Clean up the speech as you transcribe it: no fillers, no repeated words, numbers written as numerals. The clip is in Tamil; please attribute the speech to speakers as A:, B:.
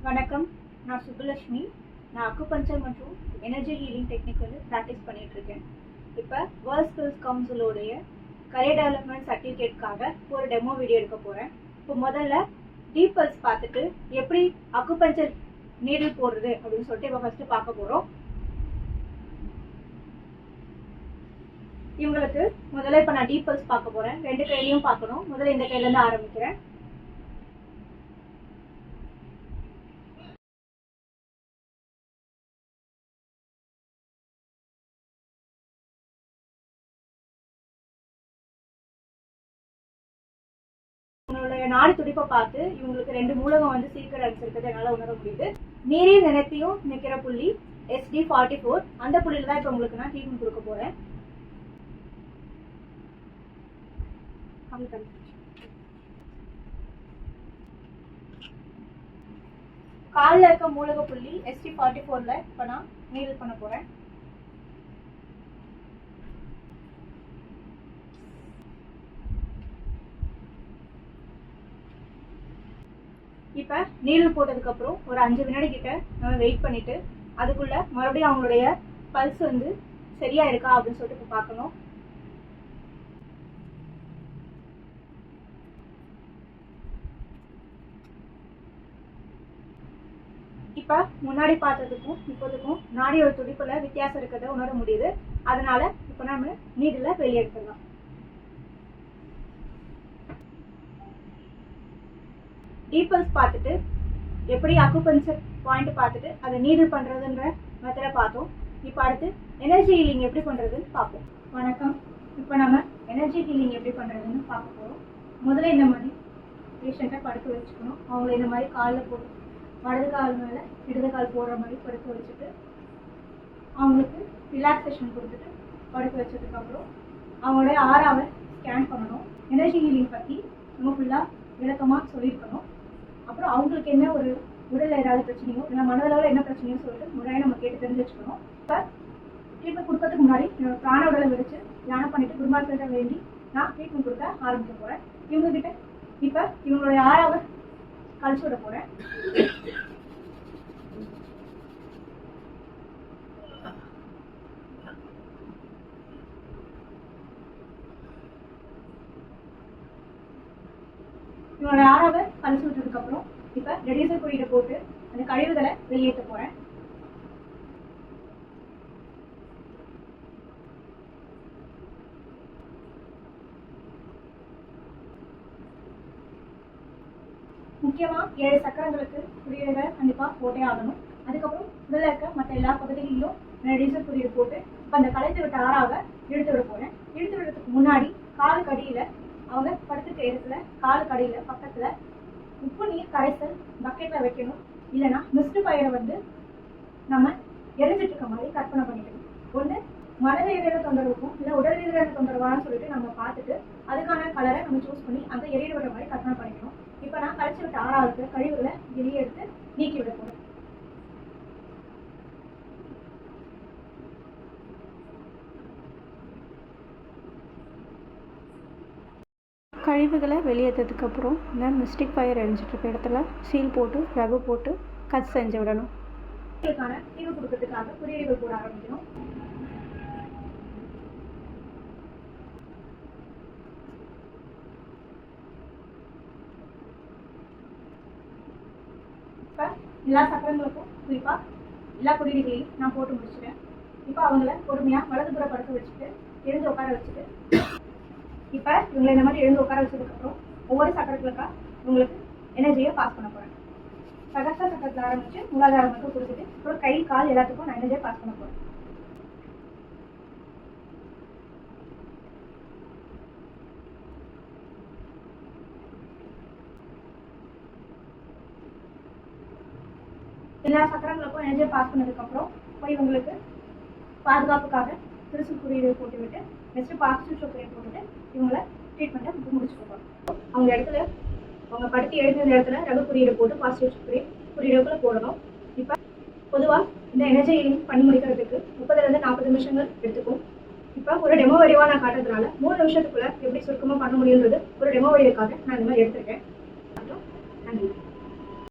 A: வணக்கம், நான் சுப்புலட்சுமி. நான் அக்குபஞ்சர் மற்றும் எனர்ஜி ஹீலிங் டெக்னிக் ப்ராக்டிஸ் பண்ணிட்டு இருக்கேன். இப்போ வேர்ல்ட் ஸ்கில்ஸ் கவுன்சிலோடைய கரியர் டெவலப்மெண்ட் சர்டிஃபிகேட்காக ஒரு டெமோ வீடியோ எடுக்க போகிறேன். இப்போ முதல்ல டீப் பல்ஸ் பார்த்துட்டு எப்படி அக்குபஞ்சர் நீடில் போடுறது அப்படின்னு சொல்லிட்டு இப்போ ஃபஸ்ட்டு பார்க்க போகிறோம். இவங்களுக்கு முதல்ல இப்போ நான் டீப் பல்ஸ் பார்க்க போகிறேன். 2 கையிலையும் பார்க்கணும். முதல்ல இந்த கையிலேருந்து ஆரம்பிக்கிறேன். உங்களுடைய நாடி துடிப்பை பார்த்து இவங்களுக்கு 2 மூலகம் சீக்கிரம் அடிச்சிருக்கிறது என்னால உணர முடியுது. நீரையும் நினைத்தையும் நிற்கிற புள்ளி SD44, அந்த புள்ளியில தான் இப்போ உங்களுக்கு நான் ட்ரீட்மெண்ட் கொடுக்க போறேன். காலில் இருக்க மூலக புள்ளி SD44ல இப்போ நான் நீடில் பண்ண போறேன். இப்போ நீடில் போட்டதுக்கு அப்புறம் ஒரு 5 வினாடி கிட்ட நம்ம வெயிட் பண்ணிட்டு அதுக்குள்ள மறுபடியும் அவங்களுடைய பல்ஸ் சரியா இருக்கா அப்படின்னு சொல்லிட்டு இப்போ பார்க்கணும். இப்போ முன்னாடி பார்த்ததுக்கும் இப்போதுக்கும் நாடியோட துடிப்புல வித்தியாசம் இருக்கிறத உணர முடியுது. அதனால இப்போ நம்ம நீடில் வெளியே எடுத்துடலாம். டீப் பல்ஸ் பார்த்துட்டு எப்படி அக்குபஞ்சர் பாயிண்ட் பார்த்துட்டு அதை நீடில் பண்ணுறதுன்ற மெத்தடை பார்த்தோம். இப்போ அடுத்து எனர்ஜி ஹீலிங் எப்படி பண்ணுறதுன்னு பார்ப்போம். வணக்கம், இப்போ நம்ம எனர்ஜி ஹீலிங் எப்படி பண்ணுறதுன்னு பார்க்க போகிறோம். முதல்ல இந்த மாதிரி பேஷண்ட்டை படுக்க வச்சுக்கணும். அவங்கள இந்த மாதிரி காலில் போட்டு வலது கால் மேலே இடது கால் போடுற மாதிரி படுக்க வச்சுட்டு அவங்களுக்கு ரிலாக்ஸேஷன் கொடுத்துட்டு படுக்க வச்சதுக்கப்புறம் அவங்களுடைய ஆறாவை ஸ்கேன் பண்ணணும். எனர்ஜி ஹீலிங் பற்றி நம்ம ஃபுல்லாக விளக்கமாக சொல்லியிருக்கணும். அப்புறம் அவங்களுக்கு என்ன ஒரு உடலில் ஏதாவது பிரச்சனையோ இல்லை மனதளவில் என்ன பிரச்சனையோ சொல்லிட்டு முறையாக நம்ம கேட்டு தெரிஞ்சு வச்சுக்கணும். இப்போ ட்ரீட்மெண்ட் கொடுக்கறதுக்கு முன்னாடி பிராண உடலை வச்சு தியானம் பண்ணிட்டு குருமார்கிட்ட வேண்டி நான் ட்ரீட்மெண்ட் கொடுக்க ஆரம்பிக்க போகிறேன். இவங்ககிட்ட இப்போ இவங்களுடைய ஆறாவை கழிச்சு விட போகிறேன். இவனோட ஆறாவை கழிச்சு விட்டதுக்கு அப்புறம் இப்ப ரெடியூசர் குறியீடை போட்டு அந்த கழிவுகளை வெளியேற்ற போறேன். முக்கியமா 7 சக்கரங்களுக்கு குறியீடுகளை கண்டிப்பா போட்டே ஆகணும். அதுக்கப்புறம் உடல்ல இருக்க மற்ற எல்லா பகுதிகளிலும் ரெடியூசர் குறியீடு போட்டு இப்ப அந்த களைத்து விட்ட ஆறாவை இழுத்து விட போறேன். இழுத்து விடுறதுக்கு முன்னாடி காலு கடியில அவங்க படுத்துக்க இடத்துல காலு கடியில பக்கத்துல உப்பு நீர் கரைசல் பக்கெட்ல வைக்கணும். இல்லைன்னா மிஸ்டு ஃபயரை நம்ம எரிஞ்சிட்டு இருக்க மாதிரி கற்பனை பண்ணிக்கணும். ஒன்று மன ரீதியான தொந்தரவுக்கும் இல்லை உடல் ரீதியான தொந்தரவான்னு சொல்லிட்டு நம்ம பார்த்துட்டு அதுக்கான கலரை நம்ம சூஸ் பண்ணி அந்த எரியிட விடுற மாதிரி கற்பனை பண்ணிக்கணும். இப்போ நான் கழிச்சு விட்ட ஆறாவது கழிவுகளை வெளியே எடுத்து நீக்கி விட போறேன். கழிவுகளை வெளியேற்றதுக்கப்புறம் இந்த மிஸ்டிக் ஃபயர் எரிஞ்சிட்டு இருக்க இடத்துல சீல் போட்டு ரகு போட்டு கட் செஞ்சு விடணும். இதுக்கான தீர்வு கொடுக்கறதுக்காக குறியீடுகள் போட ஆரம்பிக்கணும். இப்போ எல்லா சக்கரங்களுக்கும் குறிப்பாக எல்லா குறியீடுகளையும் நான் போட்டு முடிச்சிட்டேன். இப்போ அவங்கள பொறுமையாக வலதுபுற படுக்க வச்சுட்டு எழுந்து உட்கார வச்சுட்டு இப்போ இவங்களை இந்த மாதிரி எழுந்து உட்கார வச்சதுக்கப்புறம் ஒவ்வொரு சக்கரங்களுக்கா உங்களுக்கு எனர்ஜியை பாஸ் பண்ண போகிறேன். சகஸ்ர சக்கரத்தில் ஆரம்பிச்சு மூலாதாரம் மட்டும் கொடுத்துட்டு அப்புறம் கை கால் எல்லாத்துக்கும் நான் எனர்ஜியை பாஸ் பண்ண போகிறேன். எல்லா சக்கரங்களுக்கும் எனர்ஜியை பாஸ் பண்ணதுக்கப்புறம் போய் இவங்களுக்கு பாதுகாப்புக்காக திருசு குறியீடு போட்டுவிட்டு நெக்ஸ்ட் பாசிட்டிவ் ஷோக்கரை போட்டுட்டு இவங்களை ட்ரீட்மெண்ட்டை முடிச்சுட்டு போகிறோம். அவங்க இடத்துல அவங்க படுத்தி எழுந்த இடத்துல ரகு குறியீடு போட்டு பாசிட்டிவ் ஷோக்கரை குறியீடுக்குள்ள போடணும். இப்போ பொதுவாக இந்த எனர்ஜி ஹீலிங் பண்ணி முடிக்கிறதுக்கு 30 to 40 நிமிஷங்கள் எடுத்துக்கும். இப்போ ஒரு டெமோ வடிவாக நான் காட்டுறதுனால 3 நிமிஷத்துக்குள்ள எப்படி சுருக்கமாக பண்ண முடியுன்றது ஒரு டெமோ வடிவுக்காக நான் இந்த மாதிரி எடுத்திருக்கேன். நன்றி.